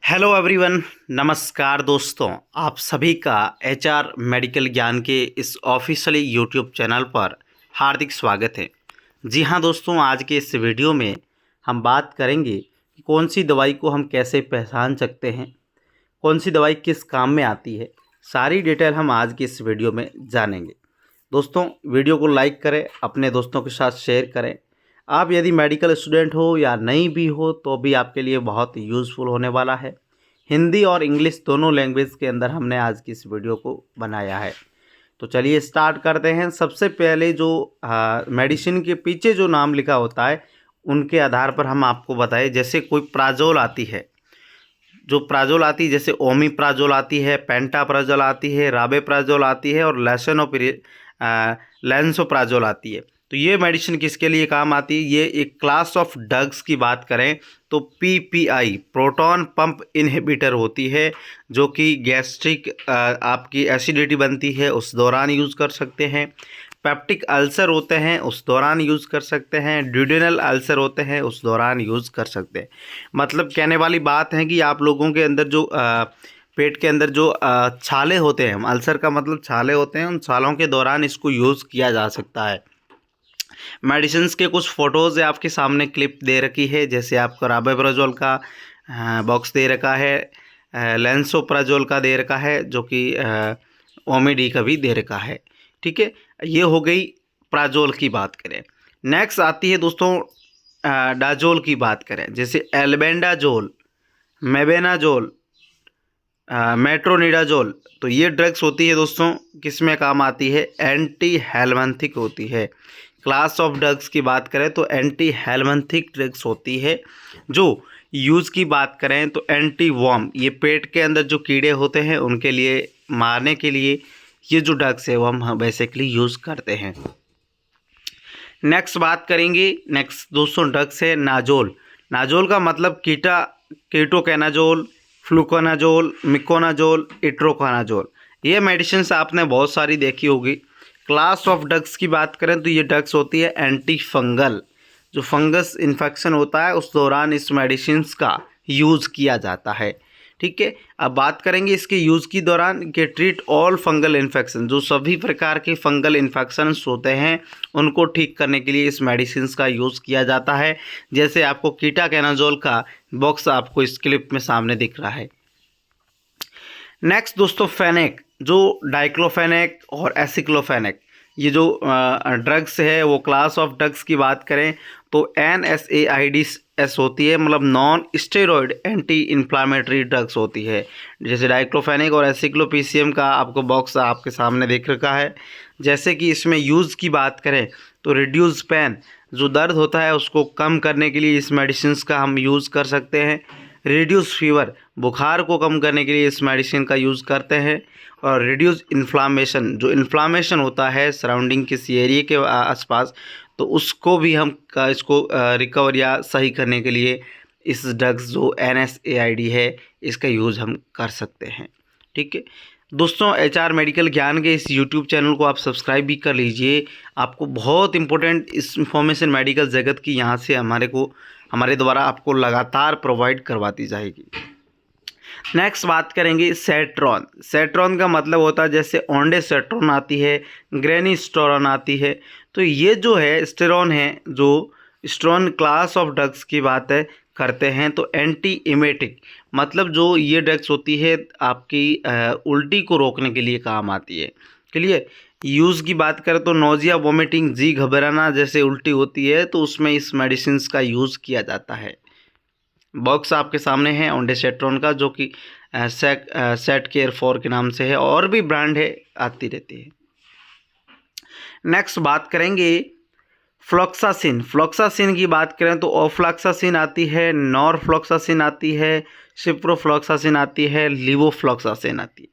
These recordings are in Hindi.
हेलो एवरीवन, नमस्कार दोस्तों। आप सभी का एचआर मेडिकल ज्ञान के इस ऑफिशियली यूट्यूब चैनल पर हार्दिक स्वागत है। जी हाँ दोस्तों, आज के इस वीडियो में हम बात करेंगे कि कौन सी दवाई को हम कैसे पहचान सकते हैं, कौन सी दवाई किस काम में आती है। सारी डिटेल हम आज की इस वीडियो में जानेंगे। दोस्तों, वीडियो को लाइक करें, अपने दोस्तों के साथ शेयर करें। आप यदि मेडिकल स्टूडेंट हो या नहीं भी हो तो भी आपके लिए बहुत यूज़फुल होने वाला है। हिंदी और इंग्लिश दोनों लैंग्वेज के अंदर हमने आज की इस वीडियो को बनाया है। तो चलिए स्टार्ट करते हैं। सबसे पहले जो मेडिसिन के पीछे जो नाम लिखा होता है उनके आधार पर हम आपको बताएं। जैसे कोई प्राजोल आती है, जो प्राजोल आती है, जैसे ओमिप्राजोल आती है, पेंटाप्राजोल आती है, राबेप्राजोल आती है और लैंसोप्राजोल आती है। तो ये मेडिसिन किसके लिए काम आती है? ये एक क्लास ऑफ ड्रग्स की बात करें तो पीपीआई प्रोटॉन पंप इनहिबिटर होती है, जो कि गैस्ट्रिक आपकी एसिडिटी बनती है उस दौरान यूज़ कर सकते हैं। पेप्टिक अल्सर होते हैं उस दौरान यूज़ कर सकते हैं। ड्यूडेनल अल्सर होते हैं उस दौरान यूज़ कर सकते हैं। मतलब कहने वाली बात है कि आप लोगों के अंदर जो पेट के अंदर जो छाले होते हैं, अल्सर का मतलब छाले होते हैं, उन छालों के दौरान इसको यूज़ किया जा सकता है। मेडिसिन्स के कुछ फ़ोटोज़ आपके सामने क्लिप दे रखी है। जैसे आपको राबेप्राजोल का बॉक्स दे रखा है, लैंसोप्राजोल का दे रखा है, जो कि ओमेडी का भी दे रखा है। ठीक है, ये हो गई प्राजोल की बात करें। नेक्स्ट आती है दोस्तों डाजोल की बात करें। जैसे एल्बेंडाजोल, मेबेनाजोल, मेट्रोनिडाजोल। तो ये ड्रग्स होती है दोस्तों, किस में काम आती है? एंटी हेलमेंथिक होती है। क्लास ऑफ ड्रग्स की बात करें तो एंटी हेलमेंथिक ड्रग्स होती है। जो यूज़ की बात करें तो एंटी वॉर्म, ये पेट के अंदर जो कीड़े होते हैं उनके लिए मारने के लिए ये जो ड्रग्स है वो हम बेसिकली यूज़ करते हैं। नेक्स्ट बात करेंगे। नेक्स्ट दोस्तों ड्रग्स है नाजोल। नाजोल का मतलब कीटोकैनाजोल, फ्लूकोनाजोल, मिकोनाजोल, इट्रोकोनाजोल। ये मेडिसिन आपने बहुत सारी देखी होगी। क्लास ऑफ ड्रग्स की बात करें तो ये ड्रग्स होती है एंटी फंगल। जो फंगस इन्फेक्शन होता है उस दौरान इस मेडिसिन का यूज़ किया जाता है। ठीक है, अब बात करेंगे इसके यूज़ की दौरान कि ट्रीट ऑल फंगल इन्फेक्शन, जो सभी प्रकार के फंगल इन्फेक्शंस होते हैं उनको ठीक करने के लिए इस मेडिसिन का यूज़ किया जाता है। जैसे आपको कीटाकैनाजोल का बॉक्स आपको इस क्लिप में सामने दिख रहा है। नेक्स्ट दोस्तों फेनेक, जो डाइक्लोफेनेक और एसिक्लोफेनेक, ये जो ड्रग्स है वो क्लास ऑफ ड्रग्स की बात करें तो NSAIDs होती है, मतलब non steroid anti inflammatory drugs होती है। जैसे डाइक्लोफेनेक और एसिक्लोपीसीएम का आपको बॉक्स आपके सामने दिख रखा है। जैसे कि इसमें यूज़ की बात करें तो रिड्यूस पेन, जो दर्द होता है उसको कम करने के लिए इस मेडिसिन का हम यूज़ कर सकते हैं। रिड्यूस फीवर, बुखार को कम करने के लिए इस मेडिसिन का यूज़ करते हैं। और रिड्यूस इन्फ्लामेशन, जो इन्फ्लामेशन होता है सराउंडिंग किसी एरिया के आसपास, तो उसको भी हम इसको रिकवर या सही करने के लिए इस ड्रग्स जो NSAID है इसका यूज़ हम कर सकते हैं। ठीक है दोस्तों, HR मेडिकल ज्ञान के इस यूट्यूब चैनल को आप सब्सक्राइब भी कर लीजिए। आपको बहुत इंपॉर्टेंट इस इंफॉर्मेशन मेडिकल जगत की यहाँ से हमारे द्वारा आपको लगातार प्रोवाइड करवाती जाएगी। नेक्स्ट बात करेंगे सेट्रॉन। सेट्रॉन का मतलब होता है जैसे ओंडेसेट्रॉन आती है, ग्रेनिस्टोरॉन आती है। तो ये जो है स्टेरॉन है, जो स्टेरॉन क्लास ऑफ ड्रग्स की बात है करते हैं तो एंटी इमेटिक, मतलब जो ये ड्रग्स होती है आपकी उल्टी को रोकने के लिए काम आती है। क्लियर? यूज़ की बात करें तो नोजिया, वोमिटिंग, जी घबराना जैसे उल्टी होती है तो उसमें इस मेडिसिन का यूज़ किया जाता है। बॉक्स आपके सामने है ओंडेसेट्रॉन का, जो कि सेट केयर 4 के नाम से है, और भी ब्रांड है, आती रहती है। नेक्स्ट बात करेंगे फ्लोक्सासिन। फ्लोक्सासिन की बात करें तो ओफ्लॉक्सासिन आती है, नॉरफ्लोक्सासिन आती है, सिप्रोफ्लोक्सासिन आती है, लिवोफ्लोक्सासिन आती है।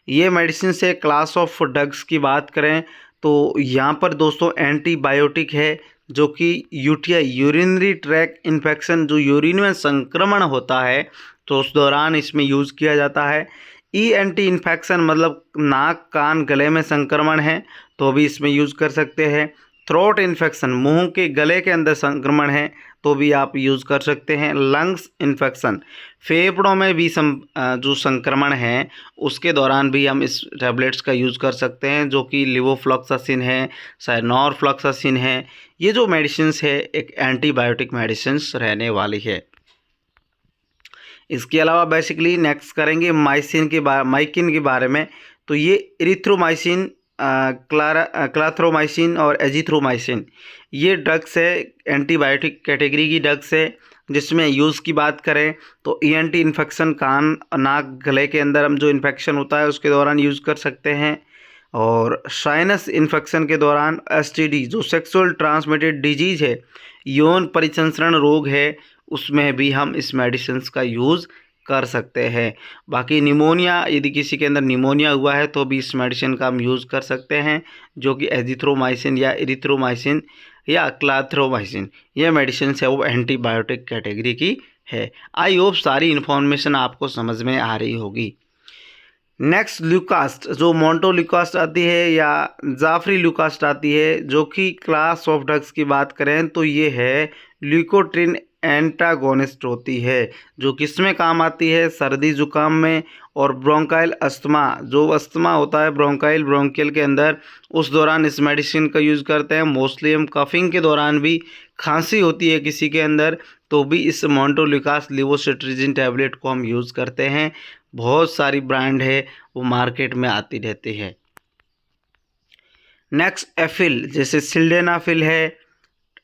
ये मेडिसिन से क्लास ऑफ ड्रग्स की बात करें तो यहाँ पर दोस्तों एंटीबायोटिक है, जो कि UTI, यूरिनरी ट्रैक इन्फेक्शन, जो यूरिन में संक्रमण होता है तो उस दौरान इसमें यूज़ किया जाता है। ENT इन्फेक्शन, मतलब नाक कान गले में संक्रमण है तो भी इसमें यूज़ कर सकते हैं। थ्रोट इन्फेक्शन, मुंह के गले के अंदर संक्रमण है तो भी आप यूज़ कर सकते हैं। लंग्स इन्फेक्शन, फेफड़ों में भी जो संक्रमण है उसके दौरान भी हम इस टैबलेट्स का यूज़ कर सकते हैं, जो कि लिवोफ्लॉक्सासिन है, नॉरफ्लॉक्सासिन है। ये जो मेडिसिन्स है एक एंटीबायोटिक मेडिसिन्स रहने वाली है। इसके अलावा बेसिकली नेक्स्ट करेंगे माइकिन के बारे में। तो ये इरिथ्रोमाइसिन, क्लाथ्रोमाइसिन और एजिथ्रोमाइसिन ये ड्रग्स है, एंटीबायोटिक कैटेगरी की ड्रग्स है। जिसमें यूज़ की बात करें तो ईएनटी इन्फेक्शन, कान नाक गले के अंदर हम जो इन्फेक्शन होता है उसके दौरान यूज़ कर सकते हैं। और साइनस इन्फेक्शन के दौरान, एसटीडी जो सेक्सुअल ट्रांसमिटेड डिजीज़ है, यौन परिसंचरण रोग है, उसमें भी हम इस मेडिसिन्स का यूज़ कर सकते हैं। बाकी निमोनिया, यदि किसी के अंदर निमोनिया हुआ है तो भी इस मेडिसिन का हम यूज़ कर सकते हैं, जो कि एजिथ्रोमाइसिन या इरिथ्रोमाइसिन या क्लाथ्रोमाइसिन ये मेडिसिन है वो एंटीबायोटिक कैटेगरी की है। आई होप सारी इन्फॉर्मेशन आपको समझ में आ रही होगी। नेक्स्ट ल्यूकास्ट, जो मोंटोल्यूकास्ट आती है या जाफरी ल्यूकास्ट आती है, जो कि क्लास ऑफ ड्रग्स की बात करें तो ये है ल्यूकोट्रिन एंटागोनिस्ट होती है, जो किस में काम आती है, सर्दी जुकाम में और ब्रोंकाइल अस्थमा, जो अस्थमा होता है ब्रोंकियल के अंदर, उस दौरान इस मेडिसिन का यूज़ करते हैं। मोस्टली हम कफिंग के दौरान भी, खांसी होती है किसी के अंदर तो भी इस मोंटोल्यूकास्ट लिवोसिट्रिजिन टैबलेट को हम यूज़ करते हैं। बहुत सारी ब्रांड है वो मार्केट में आती रहती है। नेक्स्ट एफिल, जैसे सिल्डेनाफिल है,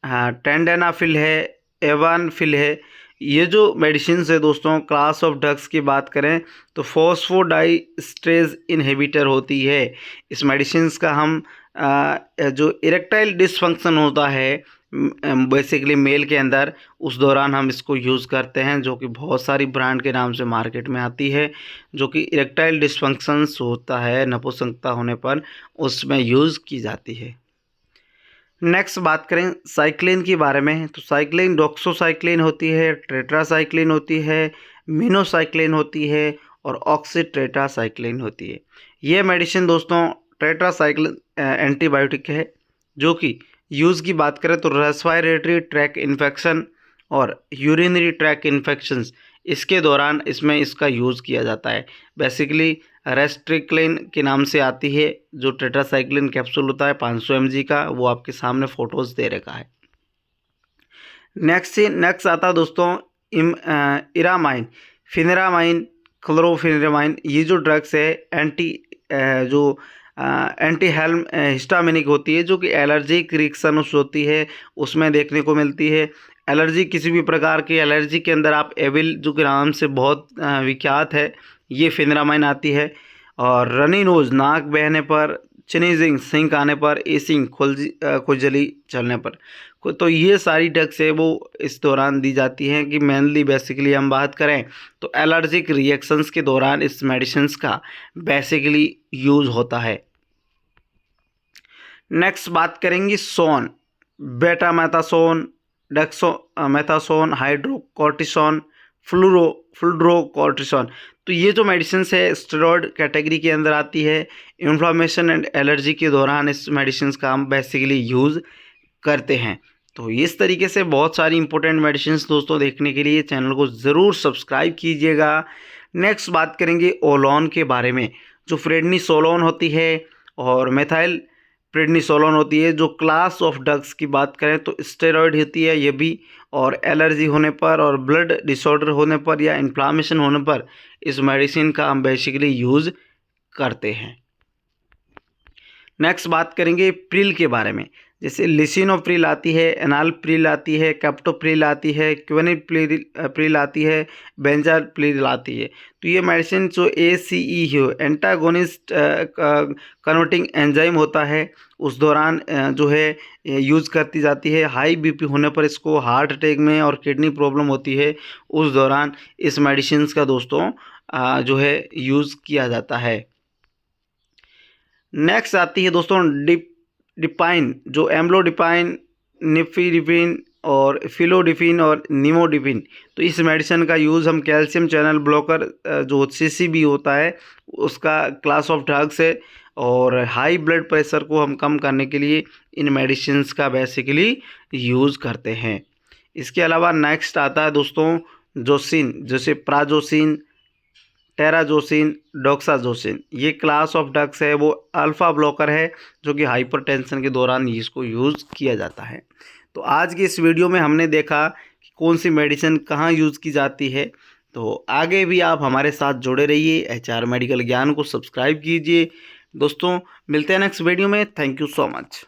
टेंडेनाफिल है, एवानफिल है। ये जो मेडिसिन है दोस्तों, क्लास ऑफ ड्रग्स की बात करें तो फॉस्फोडाइस्ट्रेज इनहिबिटर होती है। इस मेडिसिन का हम जो इरेक्टाइल डिसफंक्शन होता है बेसिकली मेल के अंदर, उस दौरान हम इसको यूज़ करते हैं, जो कि बहुत सारी ब्रांड के नाम से मार्केट में आती है, जो कि इरेक्टाइल डिसफंक्शंस होता है नपुंसकता होने पर, उसमें यूज़ की जाती है। नेक्स्ट बात करें साइक्लिन के बारे में, तो साइक्लिन डॉक्सोसाइक्लिन होती है, टेट्रासाइक्लिन होती है, मिनोसाइक्लिन होती है और ऑक्सीटेट्रासाइक्लिन होती है। ये मेडिसिन दोस्तों टेट्रासाइक्लिन एंटीबायोटिक है, जो कि यूज़ की बात करें तो रेस्पिरेटरी ट्रैक इन्फेक्शन और यूरिनरी ट्रैक इन्फेक्शंस इसके दौरान इसमें इसका यूज़ किया जाता है। बेसिकली रेस्ट्रिक्लिन के नाम से आती है, जो टेट्रासाइक्लिन कैप्सूल होता है 500 mg का, वो आपके सामने फ़ोटोज़ दे रखा है। नेक्स्ट आता दोस्तों इरामाइन, फिनेरामाइन, क्लोरोफिनेरामाइन। ये जो ड्रग्स है एंटी हेल्म हिस्टामिनिक होती है, जो कि एलर्जिक रिएक्शन होती है उसमें देखने को मिलती है। एलर्जी, किसी भी प्रकार की एलर्जी के अंदर आप एविल जो कि नाम से बहुत विख्यात है, ये फिनेरामाइन आती है। और रनी नोज, नाक बहने पर, चिनीजिंग, सिंक आने पर, एसिंग, खुजली चलने पर, तो ये सारी ड्रग्स है वो इस दौरान दी जाती हैं। कि मेनली बेसिकली हम बात करें तो एलर्जिक रिएक्शंस के दौरान इस मेडिसिन्स का बेसिकली यूज़ होता है। नेक्स्ट बात करेंगे सोन, बेटामेथासोन, डेक्सोमेथासोन, हाइड्रोकोर्टिसोन, फ्लूरोकोर्टिसोन। तो ये जो मेडिसिन है स्टेरॉयड कैटेगरी के अंदर आती है। इन्फ्लामेशन एंड एलर्जी के दौरान इस मेडिसिन का हम बेसिकली यूज़ करते हैं। तो इस तरीके से बहुत सारी इंपॉर्टेंट मेडिसिन दोस्तों देखने के लिए चैनल को ज़रूर सब्सक्राइब कीजिएगा। नेक्स्ट बात करेंगे ओलोन के बारे में, जो प्रेडनिसोलोन होती है और मेथाइल प्रेडनिसोलोन होती है। जो क्लास ऑफ ड्रग्स की बात करें तो स्टेरॉयड होती है ये भी, और एलर्जी होने पर और ब्लड डिसऑर्डर होने पर या इन्फ्लामेशन होने पर इस मेडिसिन का हम बेसिकली यूज़ करते हैं। नेक्स्ट बात करेंगे प्रिल के बारे में, जैसे लिसिनोप्रिल आती है, एनालप्रिल आती है, कैप्टोप्रिल आती है, क्विनिप्रिल आती है, बेंजाप्रिल आती है। तो ये मेडिसिन जो ACE है, एंटागोनिस्ट कन्वर्टिंग एंजाइम होता है, उस दौरान जो है यूज़ करती जाती है। हाई BP होने पर इसको, हार्ट अटैक में और किडनी प्रॉब्लम होती है उस दौरान इस मेडिसिन का दोस्तों जो है यूज़ किया जाता है। नेक्स्ट आती है दोस्तों डिपाइन, जो एम्लोडिपाइन, निफिडिपिन और फिलोडिपिन और निमोडिपिन। तो इस मेडिसिन का यूज़ हम कैल्शियम चैनल ब्लॉकर जो CCB होता है उसका क्लास ऑफ ड्रग्स है, और हाई ब्लड प्रेशर को हम कम करने के लिए इन मेडिसिन्स का बेसिकली यूज़ करते हैं। इसके अलावा नेक्स्ट आता है दोस्तों जोसिन, जैसे प्राजोसिन, टेराजोसिन, डॉक्साजोसिन। ये क्लास ऑफ ड्रग्स है, वो अल्फा ब्लॉकर है जो कि हाइपरटेंशन के दौरान इसको यूज़ किया जाता है। तो आज की इस वीडियो में हमने देखा कि कौन सी मेडिसिन कहाँ यूज़ की जाती है। तो आगे भी आप हमारे साथ जुड़े रहिए, एचआर मेडिकल ज्ञान को सब्सक्राइब कीजिए। दोस्तों मिलते हैं नेक्स्ट वीडियो में। Thank you so much.